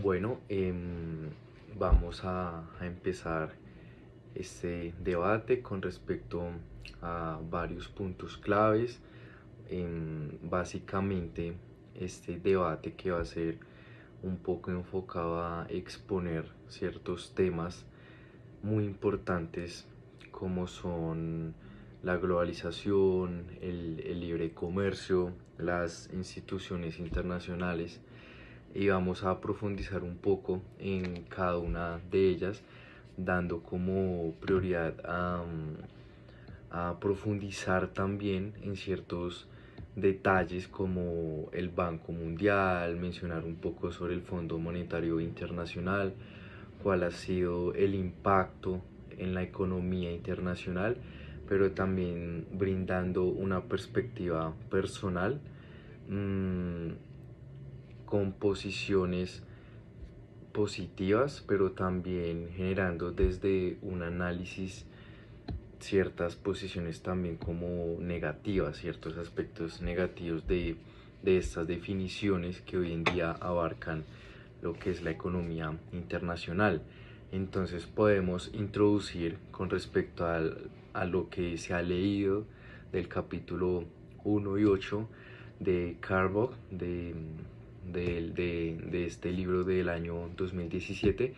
Bueno, vamos a empezar este debate con respecto a varios puntos claves. Básicamente, este debate que va a ser un poco enfocado a exponer ciertos temas muy importantes como son la globalización, el libre comercio, las instituciones internacionales, y vamos a profundizar un poco en cada una de ellas, dando como prioridad a profundizar también en ciertos detalles como el Banco Mundial, mencionar un poco sobre el Fondo Monetario Internacional, cuál ha sido el impacto en la economía internacional, pero también brindando una perspectiva personal, mmm, con posiciones positivas, pero también generando desde un análisis ciertas posiciones también como negativas, ciertos aspectos negativos de estas definiciones que hoy en día abarcan lo que es la economía internacional. Entonces podemos introducir con respecto a lo que se ha leído del capítulo 1 y 8 de Carbock, de este libro del año 2017,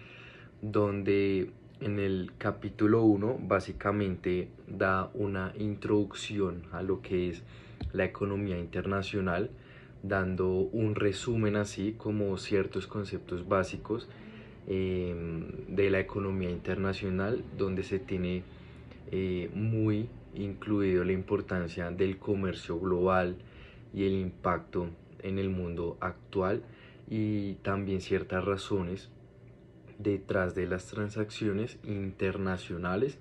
donde en el capítulo 1 básicamente da una introducción a lo que es la economía internacional, dando un resumen así como ciertos conceptos básicos de la economía internacional, donde se tiene muy incluido la importancia del comercio global y el impacto en el mundo actual, y también ciertas razones detrás de las transacciones internacionales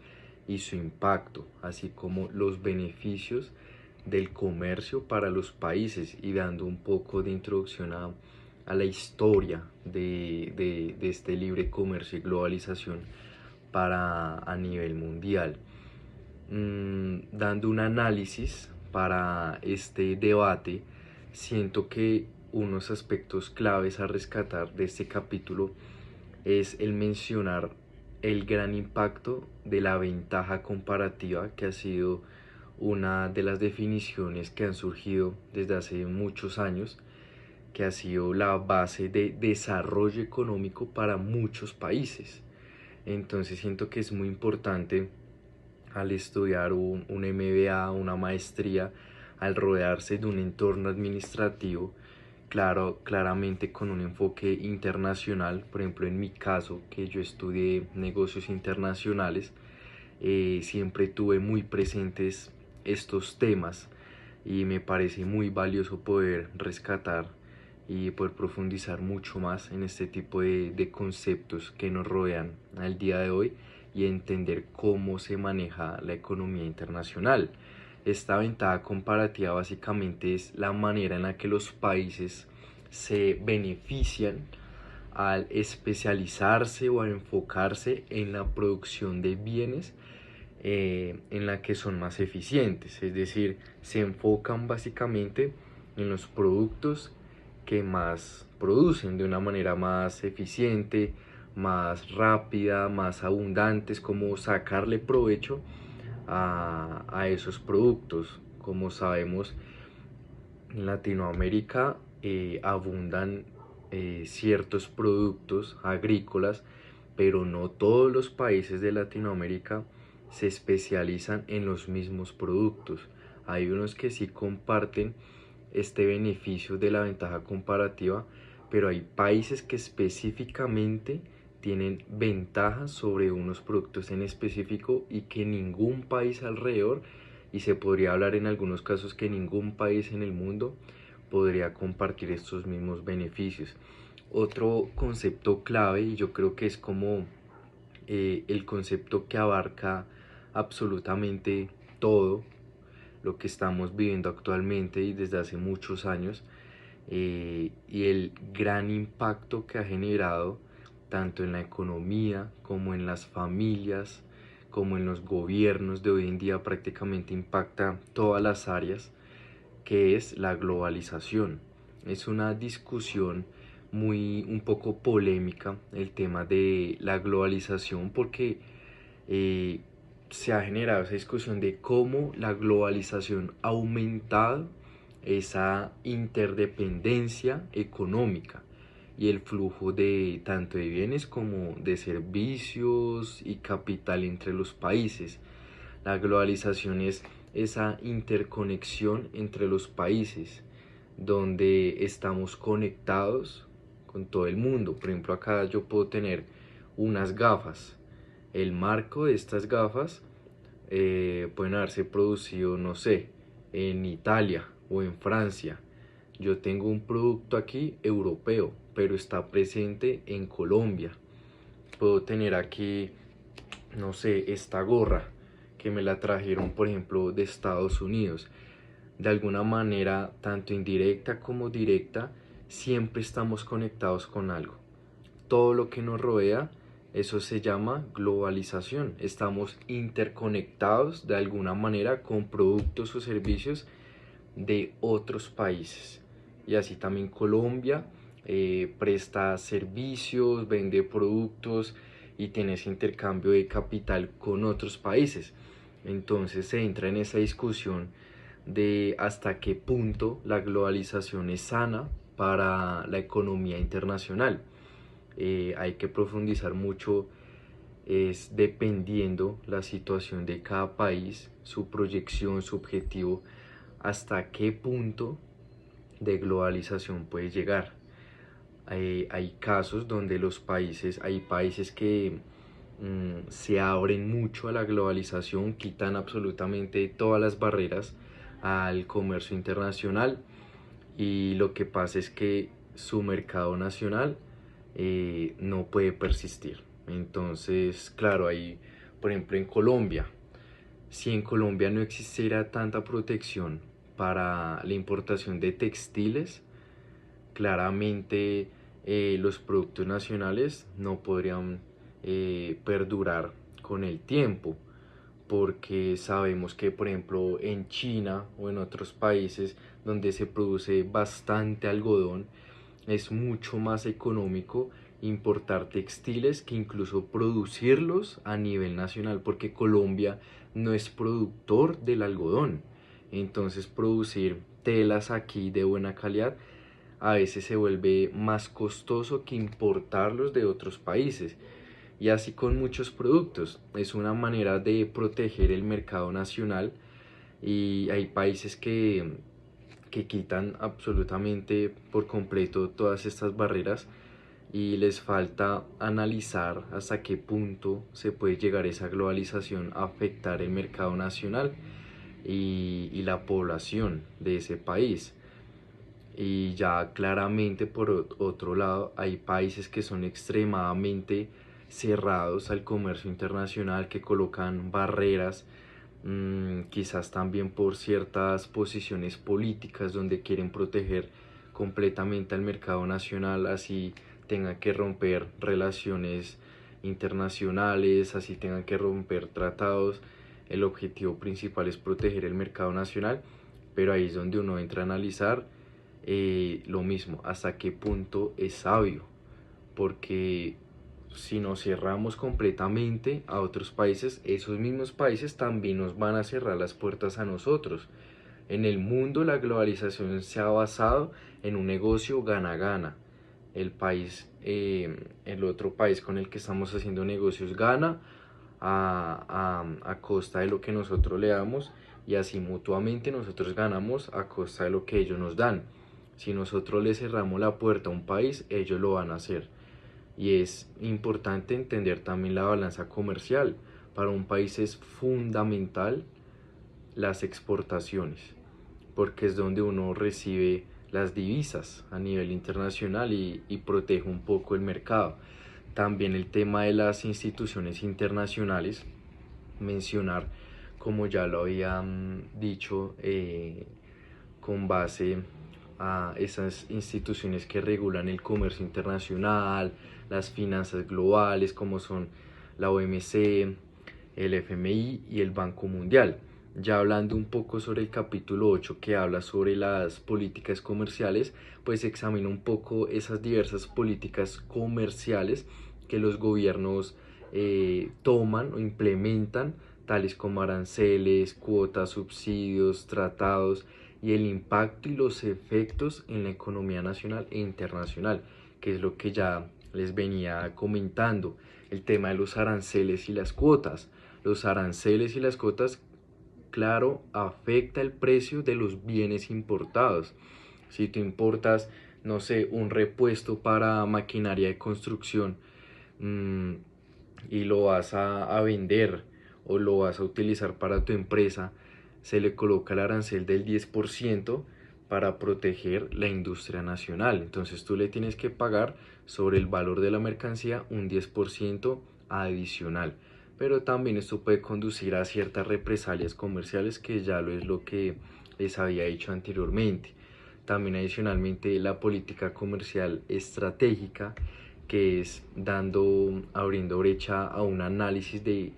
y su impacto, así como los beneficios del comercio para los países, y dando un poco de introducción a la historia de este libre comercio y globalización para a nivel mundial. Dando un análisis para este debate, siento que unos aspectos claves a rescatar de este capítulo es el mencionar el gran impacto de la ventaja comparativa, que ha sido una de las definiciones que han surgido desde hace muchos años, que ha sido la base de desarrollo económico para muchos países. Entonces siento que es muy importante al estudiar un MBA, una maestría, al rodearse de un entorno administrativo, claramente con un enfoque internacional. Por ejemplo, en mi caso, que yo estudié negocios internacionales, siempre tuve muy presentes estos temas, y me parece muy valioso poder rescatar y poder profundizar mucho más en este tipo de conceptos que nos rodean al día de hoy, y entender cómo se maneja la economía internacional. Esta ventaja comparativa básicamente es la manera en la que los países se benefician al especializarse o al enfocarse en la producción de bienes en la que son más eficientes, es decir, se enfocan básicamente en los productos que más producen de una manera más eficiente, más rápida, más abundantes, como sacarle provecho a esos productos. Como sabemos, en Latinoamérica abundan ciertos productos agrícolas, pero no todos los países de Latinoamérica se especializan en los mismos productos. Hay unos que sí comparten este beneficio de la ventaja comparativa, pero hay países que específicamente tienen ventajas sobre unos productos en específico, y que ningún país alrededor, y se podría hablar en algunos casos que ningún país en el mundo, podría compartir estos mismos beneficios. Otro concepto clave, y yo creo que es como el concepto que abarca absolutamente todo lo que estamos viviendo actualmente y desde hace muchos años, y el gran impacto que ha generado tanto en la economía como en las familias, como en los gobiernos de hoy en día. Prácticamente impacta todas las áreas, que es la globalización. Es una discusión un poco polémica el tema de la globalización porque eh, se ha generado esa discusión de cómo la globalización ha aumentado esa interdependencia económica y el flujo de tanto de bienes como de servicios y capital entre los países. La globalización es esa interconexión entre los países donde estamos conectados con todo el mundo. Por ejemplo, acá yo puedo tener unas gafas. El marco de estas gafas pueden haberse producido, no sé, en Italia o en Francia. Yo tengo un producto aquí europeo, pero está presente en Colombia. Puedo tener aquí, no sé, esta gorra que me la trajeron, por ejemplo, de Estados Unidos. De alguna manera, tanto indirecta como directa, siempre estamos conectados con algo. Todo lo que nos rodea, eso se llama globalización. Estamos interconectados de alguna manera con productos o servicios de otros países. Y así también Colombia presta servicios, vende productos y tiene ese intercambio de capital con otros países. Entonces se entra en esa discusión de hasta qué punto la globalización es sana para la economía internacional. Hay que profundizar mucho, es dependiendo la situación de cada país, su proyección, su objetivo, hasta qué punto de globalización puede llegar. Hay casos donde hay países que se abren mucho a la globalización, quitan absolutamente todas las barreras al comercio internacional y lo que pasa es que su mercado nacional no puede persistir. Entonces, claro, hay, por ejemplo, en Colombia, si en Colombia no existiera tanta protección para la importación de textiles, claramente los productos nacionales no podrían perdurar con el tiempo, porque sabemos que, por ejemplo, en China o en otros países donde se produce bastante algodón, es mucho más económico importar textiles que incluso producirlos a nivel nacional, porque Colombia no es productor del algodón. Entonces producir telas aquí de buena calidad a veces se vuelve más costoso que importarlos de otros países. Y así con muchos productos. Es una manera de proteger el mercado nacional y hay países que quitan absolutamente por completo todas estas barreras y les falta analizar hasta qué punto se puede llegar esa globalización a afectar el mercado nacional y la población de ese país. Y ya claramente por otro lado hay países que son extremadamente cerrados al comercio internacional, que colocan barreras, quizás también por ciertas posiciones políticas donde quieren proteger completamente al mercado nacional, así tengan que romper relaciones internacionales, así tengan que romper tratados. El objetivo principal es proteger el mercado nacional, pero ahí es donde uno entra a analizar lo mismo, hasta qué punto es sabio, porque si nos cerramos completamente a otros países, esos mismos países también nos van a cerrar las puertas a nosotros. En el mundo la globalización se ha basado en un negocio gana-gana. El otro país con el que estamos haciendo negocios gana a costa de lo que nosotros le damos y así mutuamente nosotros ganamos a costa de lo que ellos nos dan. Si nosotros le cerramos la puerta a un país, ellos lo van a hacer. Y es importante entender también la balanza comercial. Para un país es fundamental las exportaciones, porque es donde uno recibe las divisas a nivel internacional y protege un poco el mercado. También el tema de las instituciones internacionales, mencionar, como ya lo habían dicho, con base a esas instituciones que regulan el comercio internacional, las finanzas globales, como son la OMC, el FMI y el Banco Mundial. Ya hablando un poco sobre el capítulo 8 que habla sobre las políticas comerciales, pues examina un poco esas diversas políticas comerciales que los gobiernos toman o implementan, tales como aranceles, cuotas, subsidios, tratados, y el impacto y los efectos en la economía nacional e internacional, que es lo que ya les venía comentando, el tema de los aranceles y las cuotas. Los aranceles y las cuotas, claro, afecta el precio de los bienes importados. Si tú importas, no sé, un repuesto para maquinaria de construcción, mmm, y lo vas a vender o lo vas a utilizar para tu empresa, se le coloca el arancel del 10% para proteger la industria nacional. Entonces tú le tienes que pagar sobre el valor de la mercancía un 10% adicional. Pero también esto puede conducir a ciertas represalias comerciales, que ya lo es lo que les había dicho anteriormente. También adicionalmente la política comercial estratégica, que es abriendo brecha a un análisis de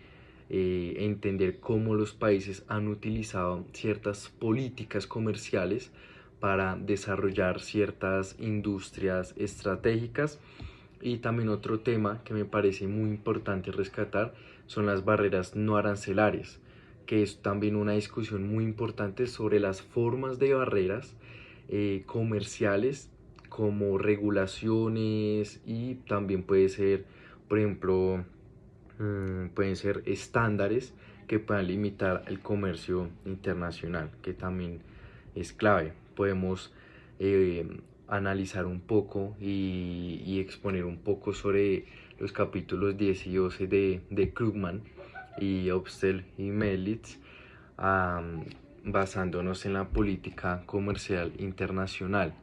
entender cómo los países han utilizado ciertas políticas comerciales para desarrollar ciertas industrias estratégicas. Y también otro tema que me parece muy importante rescatar son las barreras no arancelarias, que es también una discusión muy importante sobre las formas de barreras comerciales, como regulaciones, y también puede ser, por ejemplo, pueden ser estándares que puedan limitar el comercio internacional, que también es clave. Podemos eh, analizar un poco y exponer un poco sobre los capítulos 10 y 12 de Krugman y Obstel y Melitz, um, basándonos en la política comercial internacional,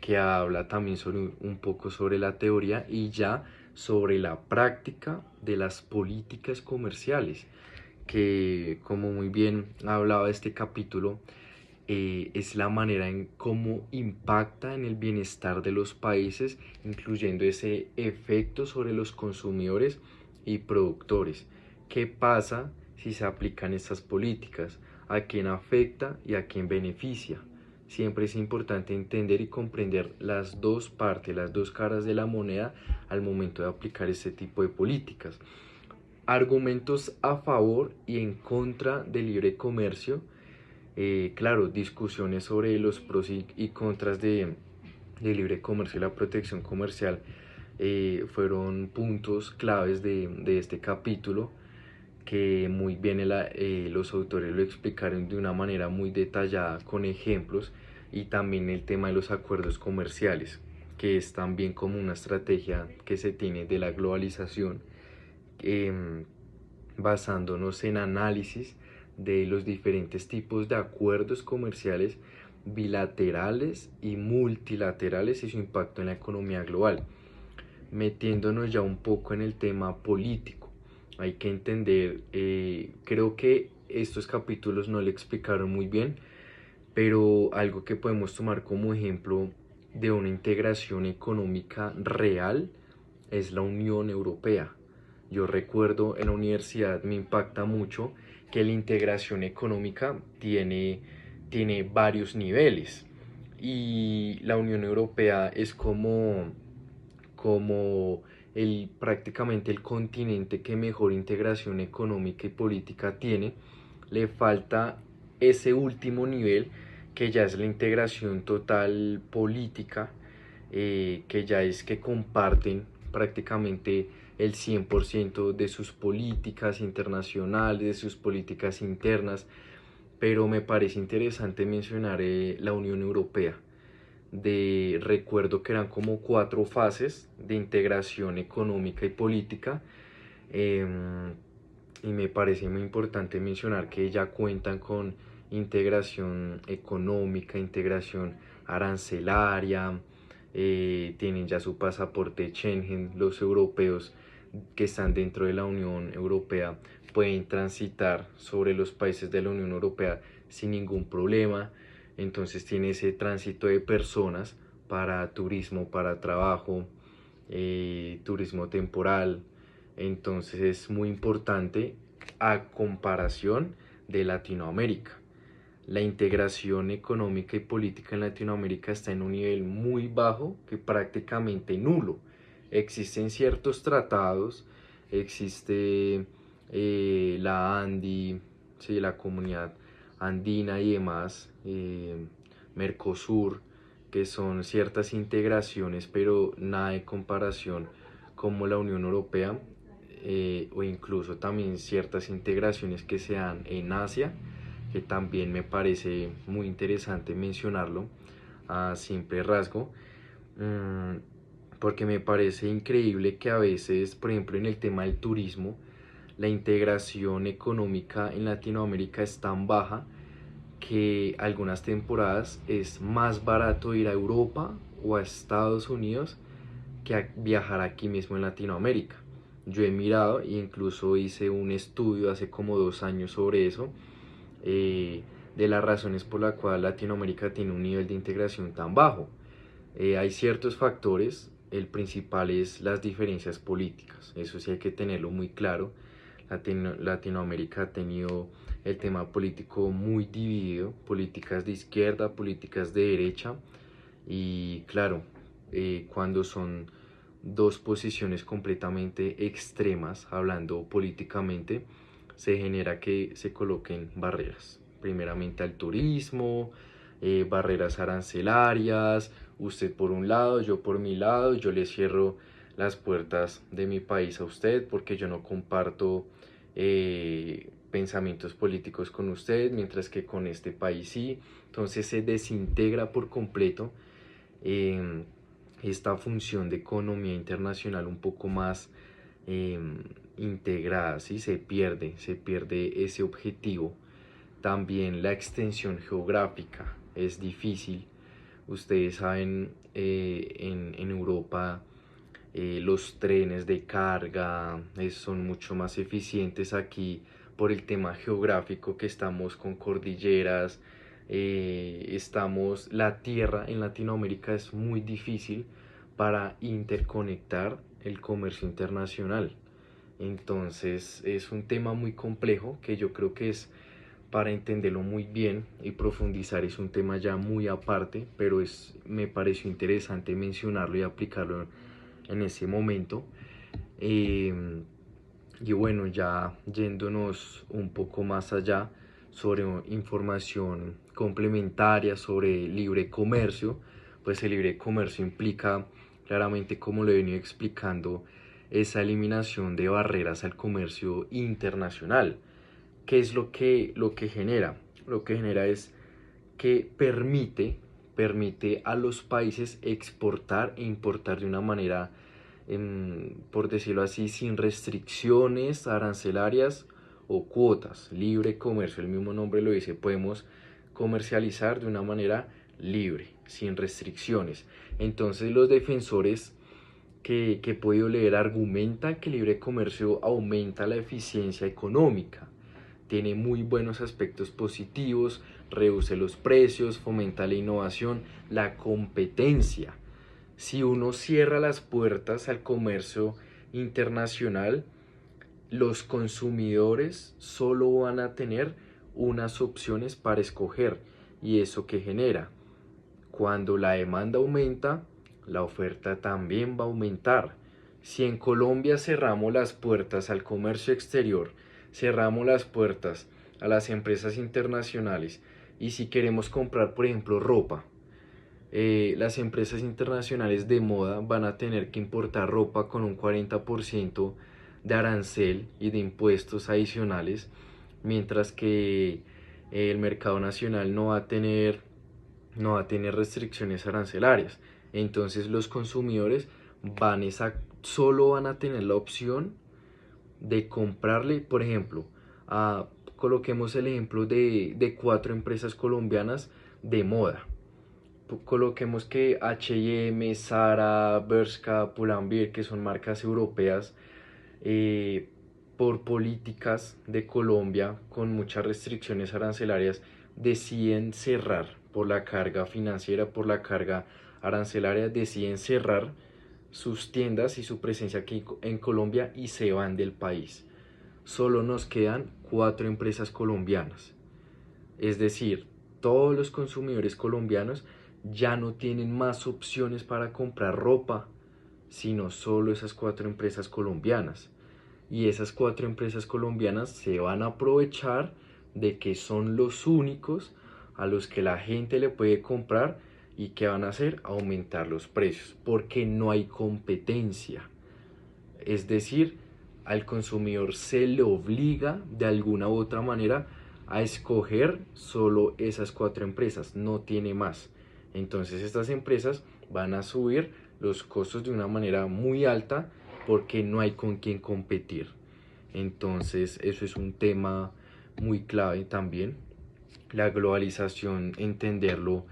que habla también sobre un poco sobre la teoría y ya sobre la práctica de las políticas comerciales, que como muy bien hablaba este capítulo, es la manera en cómo impacta en el bienestar de los países, incluyendo ese efecto sobre los consumidores y productores. ¿Qué pasa si se aplican estas políticas? ¿A quién afecta y a quién beneficia? Siempre es importante entender y comprender las dos partes, las dos caras de la moneda al momento de aplicar este tipo de políticas. Argumentos a favor y en contra del libre comercio. Claro, discusiones sobre los pros y contras de libre comercio y la protección comercial fueron puntos claves de este capítulo, que muy bien los autores lo explicaron de una manera muy detallada con ejemplos, y también el tema de los acuerdos comerciales, que es también como una estrategia que se tiene de la globalización, eh, basándonos en análisis de los diferentes tipos de acuerdos comerciales bilaterales y multilaterales y su impacto en la economía global. Metiéndonos ya un poco en el tema político, hay que entender, creo que estos capítulos no le explicaron muy bien, pero algo que podemos tomar como ejemplo de una integración económica real es la Unión Europea. Yo recuerdo en la universidad, me impacta mucho que la integración económica tiene varios niveles, y la Unión Europea es como prácticamente el continente que mejor integración económica y política tiene. Le falta ese último nivel, que ya es la integración total política, que ya es que comparten prácticamente el 100% de sus políticas internacionales, de sus políticas internas. Pero me parece interesante mencionar la Unión Europea. Recuerdo que eran como 4 fases de integración económica y política, eh, y me parece muy importante mencionar que ya cuentan con integración económica, integración arancelaria, tienen ya su pasaporte Schengen. Los europeos que están dentro de la Unión Europea pueden transitar sobre los países de la Unión Europea sin ningún problema. Entonces tiene ese tránsito de personas para turismo, para trabajo, turismo temporal. Entonces es muy importante a comparación de Latinoamérica. La integración económica y política en Latinoamérica está en un nivel muy bajo, que prácticamente nulo. Existen ciertos tratados, existe la ANDI, sí, la Comunidad Andina y demás, Mercosur, que son ciertas integraciones, pero nada de comparación como la Unión Europea, o incluso también ciertas integraciones que se dan en Asia, que también me parece muy interesante mencionarlo a simple rasgo, porque me parece increíble que a veces, por ejemplo, en el tema del turismo, la integración económica en Latinoamérica es tan baja que algunas temporadas es más barato ir a Europa o a Estados Unidos que a viajar aquí mismo en Latinoamérica. Yo he mirado e incluso hice un estudio hace como 2 años sobre eso, de las razones por las cuales Latinoamérica tiene un nivel de integración tan bajo. Hay ciertos factores, el principal es las diferencias políticas, eso sí hay que tenerlo muy claro. Latinoamérica ha tenido el tema político muy dividido, políticas de izquierda, políticas de derecha, y claro, cuando son dos posiciones completamente extremas, hablando políticamente, se genera que se coloquen barreras, primeramente al turismo, barreras arancelarias, usted por un lado, yo por mi lado, yo le cierro las puertas de mi país a usted porque yo no comparto pensamientos políticos con usted, mientras que con este país sí. Entonces se desintegra por completo eh, esta función de economía internacional un poco más eh, integrada, ¿sí? Se pierde ese objetivo. También la extensión geográfica es difícil. Ustedes saben, en Europa los trenes de carga son mucho más eficientes aquí por el tema geográfico, que estamos con cordilleras, la tierra en Latinoamérica es muy difícil para interconectar el comercio internacional. Entonces es un tema muy complejo que yo creo que es para entenderlo muy bien y profundizar, es un tema ya muy aparte, pero me pareció interesante mencionarlo y aplicarlo en ese momento. Eh, y bueno, ya yéndonos un poco más allá sobre información complementaria sobre libre comercio, pues el libre comercio implica claramente, como lo he venido explicando, esa eliminación de barreras al comercio internacional. ¿Qué es lo que genera? Lo que genera es que permite a los países exportar e importar de una manera, por decirlo así, sin restricciones arancelarias o cuotas, libre comercio, el mismo nombre lo dice, podemos comercializar de una manera libre, sin restricciones. Entonces los defensores que he podido leer argumentan que el libre comercio aumenta la eficiencia económica, tiene muy buenos aspectos positivos, reduce los precios, fomenta la innovación, la competencia. Si uno cierra las puertas al comercio internacional, los consumidores solo van a tener unas opciones para escoger. ¿Y eso qué genera? Cuando la demanda aumenta, la oferta también va a aumentar. Si en Colombia cerramos las puertas al comercio exterior, cerramos las puertas a las empresas internacionales, y si queremos comprar, por ejemplo, ropa, las empresas internacionales de moda van a tener que importar ropa con un 40% de arancel y de impuestos adicionales, mientras que el mercado nacional no va a tener restricciones arancelarias. Entonces los consumidores solo van a tener la opción de comprarle, por ejemplo, coloquemos el ejemplo de 4 empresas colombianas de moda. Coloquemos que H&M, Zara, Bershka, Pull&Bear, que son marcas europeas, eh, por políticas de Colombia con muchas restricciones arancelarias, deciden cerrar por la carga financiera, por la carga arancelaria, deciden cerrar sus tiendas y su presencia aquí en Colombia y se van del país. Solo nos quedan 4 empresas colombianas. Es decir, todos los consumidores colombianos ya no tienen más opciones para comprar ropa, sino solo esas 4 empresas colombianas. Y esas 4 empresas colombianas se van a aprovechar de que son los únicos a los que la gente le puede comprar y que van a hacer aumentar los precios, porque no hay competencia. Es decir, al consumidor se le obliga de alguna u otra manera a escoger solo esas 4 empresas, no tiene más. Entonces estas empresas van a subir los costos de una manera muy alta porque no hay con quién competir. Entonces eso es un tema muy clave también. La globalización, entenderlo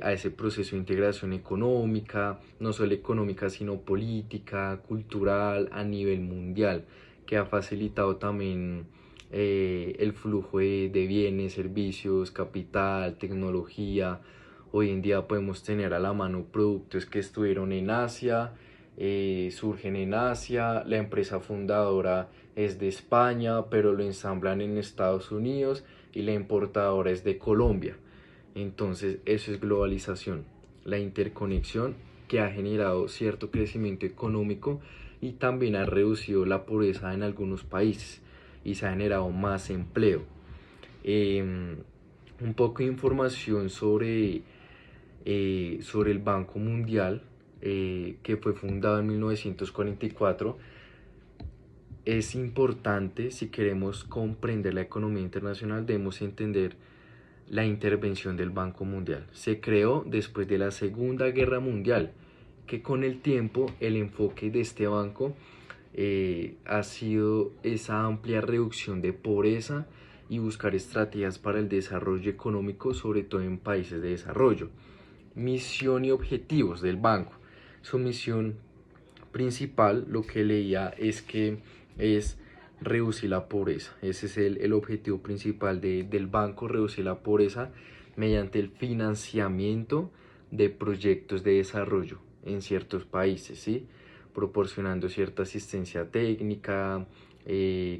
a ese proceso de integración económica, no solo económica, sino política, cultural, a nivel mundial, que ha facilitado también el flujo de bienes, servicios, capital, tecnología. Hoy en día podemos tener a la mano productos que estuvieron en Asia, surgen en Asia, la empresa fundadora es de España, pero lo ensamblan en Estados Unidos y la importadora es de Colombia. Entonces eso es globalización, la interconexión que ha generado cierto crecimiento económico y también ha reducido la pobreza en algunos países y se ha generado más empleo. Un poco de información sobre el Banco Mundial, que fue fundado en 1944. Es importante, si queremos comprender la economía internacional, debemos entender la intervención del Banco Mundial. Se creó después de la Segunda Guerra Mundial, que con el tiempo el enfoque de este banco ha sido esa amplia reducción de pobreza y buscar estrategias para el desarrollo económico, sobre todo en países de desarrollo. Misión y objetivos del banco. Su misión principal, lo que leía, es que es reducir la pobreza. Ese es el objetivo principal del banco, reducir la pobreza mediante el financiamiento de proyectos de desarrollo en ciertos países, ¿sí? Proporcionando cierta asistencia técnica,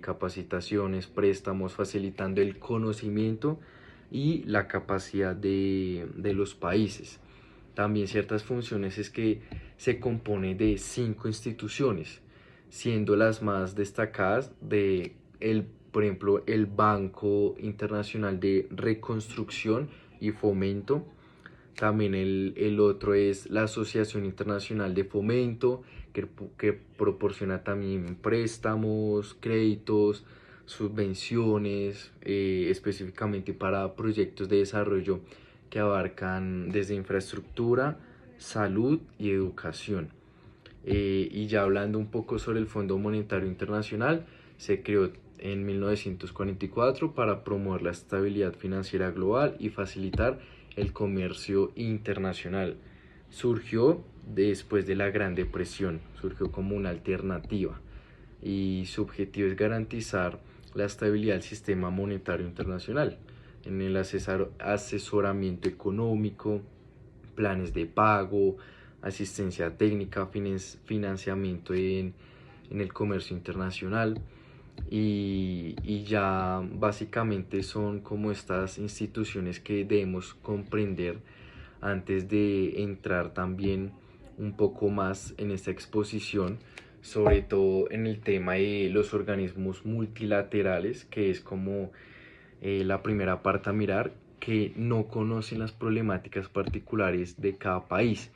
capacitaciones, préstamos, facilitando el conocimiento y la capacidad de los países. También ciertas funciones es que se compone de 5 instituciones, siendo las más destacadas por ejemplo, el Banco Internacional de Reconstrucción y Fomento. También el otro es la Asociación Internacional de Fomento, que proporciona también préstamos, créditos, subvenciones, específicamente para proyectos de desarrollo que abarcan desde infraestructura, salud y educación. Y ya hablando un poco sobre el Fondo Monetario Internacional, se creó en 1944 para promover la estabilidad financiera global y facilitar el comercio internacional. Surgió después de la Gran Depresión, surgió como una alternativa y su objetivo es garantizar la estabilidad del sistema monetario internacional en el asesoramiento económico, planes de pago, asistencia técnica, financiamiento en el comercio internacional. Y ya básicamente son como estas instituciones que debemos comprender antes de entrar también un poco más en esta exposición, sobre todo en el tema de los organismos multilaterales, que es como la primera parte a mirar, que no conocen las problemáticas particulares de cada país.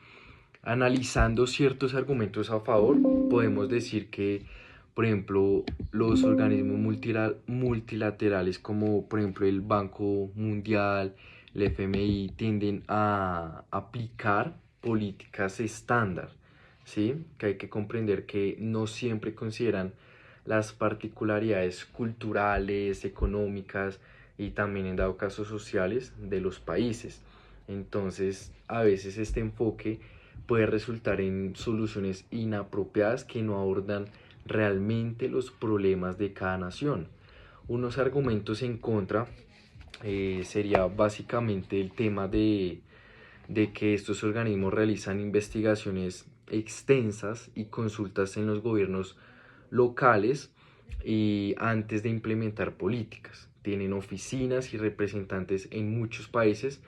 Analizando ciertos argumentos a favor, podemos decir que, por ejemplo, los organismos multilaterales como por ejemplo el Banco Mundial, el FMI, tienden a aplicar políticas estándar, ¿sí? Que hay que comprender que no siempre consideran las particularidades culturales, económicas y también en dado caso sociales de los países. Entonces, a veces este enfoque puede resultar en soluciones inapropiadas que no abordan realmente los problemas de cada nación. Unos argumentos en contra sería básicamente el tema de que estos organismos realizan investigaciones extensas y consultas en los gobiernos locales y antes de implementar políticas. Tienen oficinas y representantes en muchos países,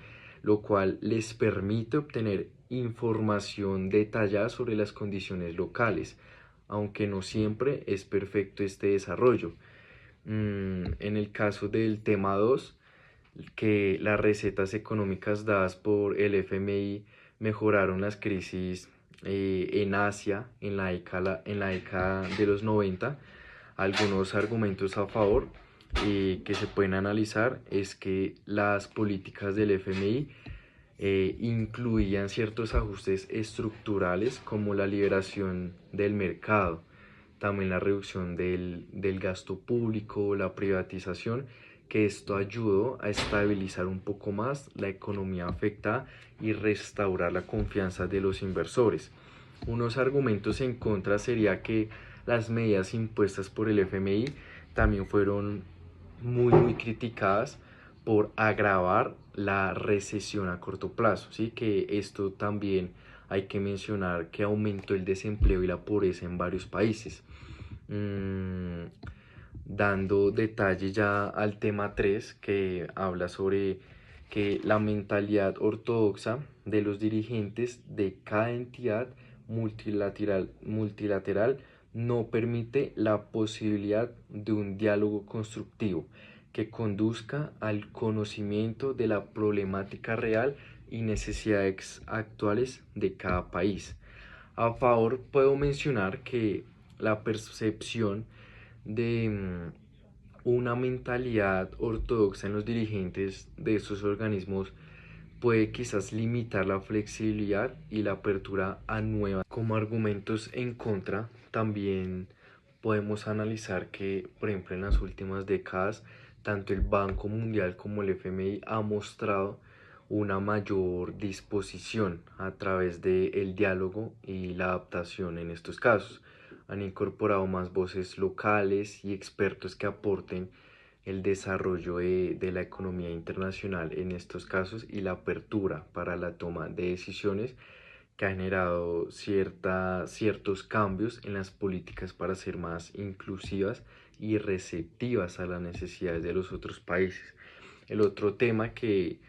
lo cual les permite obtener información detallada sobre las condiciones locales, aunque no siempre es perfecto este desarrollo. En el caso del tema 2, que las recetas económicas dadas por el FMI mejoraron las crisis en Asia en la década de los 90. Algunos argumentos a favor que se pueden analizar es que las políticas del FMI incluían ciertos ajustes estructurales como la liberación del mercado, también la reducción del gasto público, la privatización, que esto ayudó a estabilizar un poco más la economía afectada y restaurar la confianza de los inversores. Unos argumentos en contra sería que las medidas impuestas por el FMI también fueron muy criticadas por agravar la recesión a corto plazo, ¿sí? Que esto también hay que mencionar que aumentó el desempleo y la pobreza en varios países. Mm, Dando detalle ya al tema 3 que habla sobre que la mentalidad ortodoxa de los dirigentes de cada entidad multilateral no permite la posibilidad de un diálogo constructivo que conduzca al conocimiento de la problemática real y necesidades actuales de cada país. A favor, puedo mencionar que la percepción de una mentalidad ortodoxa en los dirigentes de estos organismos puede quizás limitar la flexibilidad y la apertura a nuevas. Como argumentos en contra, también podemos analizar que, por ejemplo, en las últimas décadas, tanto el Banco Mundial como el FMI ha mostrado una mayor disposición a través del diálogo y la adaptación en estos casos. Han incorporado más voces locales y expertos que aporten el desarrollo de la economía internacional en estos casos y la apertura para la toma de decisiones que ha generado ciertos cambios en las políticas para ser más inclusivas y receptivas a las necesidades de los otros países. El otro tema que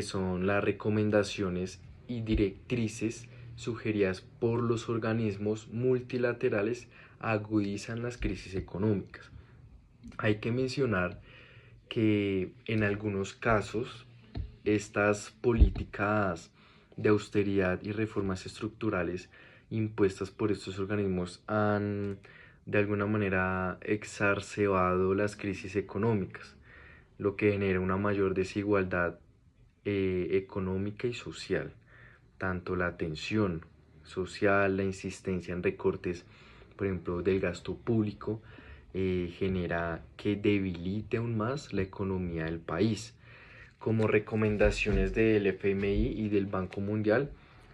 son las recomendaciones y directrices sugeridas por los organismos multilaterales agudizan las crisis económicas. Hay que mencionar que en algunos casos estas políticas de austeridad y reformas estructurales impuestas por estos organismos han de alguna manera exacerbado las crisis económicas, lo que genera una mayor desigualdad económica y social. Tanto la tensión social, la insistencia en recortes, por ejemplo, del gasto público, genera que debilite aún más la economía del país. Como recomendaciones del FMI y del Banco Mundial,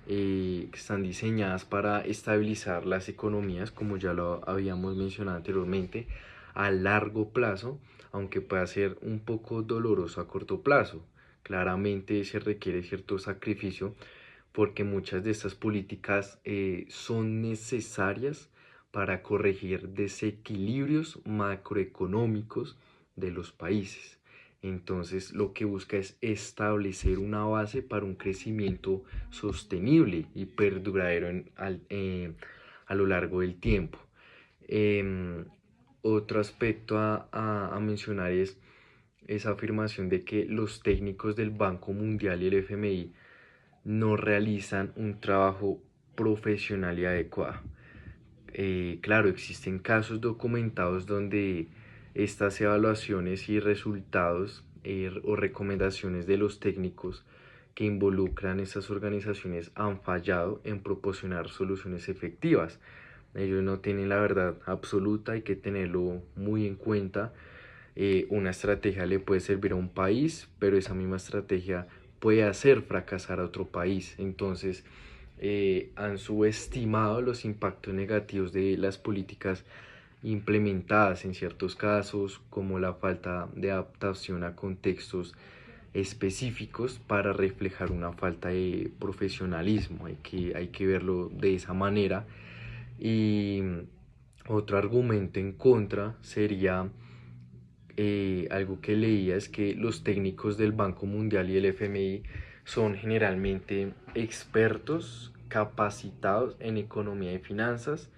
que están diseñadas para estabilizar las economías, como ya lo habíamos mencionado anteriormente, a largo plazo, aunque pueda ser un poco doloroso a corto plazo. Claramente se requiere cierto sacrificio porque muchas de estas políticas son necesarias para corregir desequilibrios macroeconómicos de los países. Entonces, lo que busca es establecer una base para un crecimiento sostenible y perduradero a lo largo del tiempo. Em, Otro aspecto a mencionar es esa afirmación de que los técnicos del Banco Mundial y el FMI no realizan un trabajo profesional y adecuado. Claro, existen casos documentados donde estas evaluaciones y resultados o recomendaciones de los técnicos que involucran estas organizaciones han fallado en proporcionar soluciones efectivas. Ellos no tienen la verdad absoluta, hay que tenerlo muy en cuenta. Una estrategia le puede servir a un país, pero esa misma estrategia puede hacer fracasar a otro país. Entonces, han subestimado los impactos negativos de las políticas implementadas en ciertos casos, como la falta de adaptación a contextos específicos para reflejar una falta de profesionalismo. Hay que verlo de esa manera. Y Otro argumento en contra sería algo que leía es que los técnicos del Banco Mundial y el FMI son generalmente expertos capacitados en economía y finanzas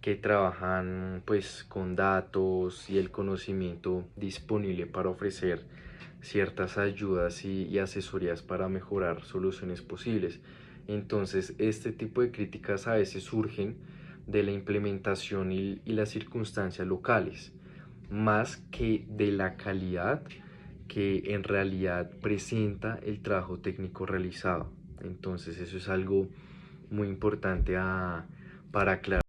que trabajan pues con datos y el conocimiento disponible para ofrecer ciertas ayudas y asesorías para mejorar soluciones posibles. Entonces, este tipo de críticas a veces surgen de la implementación y las circunstancias locales, más que de la calidad que en realidad presenta el trabajo técnico realizado. Entonces, eso es algo muy importante para aclarar.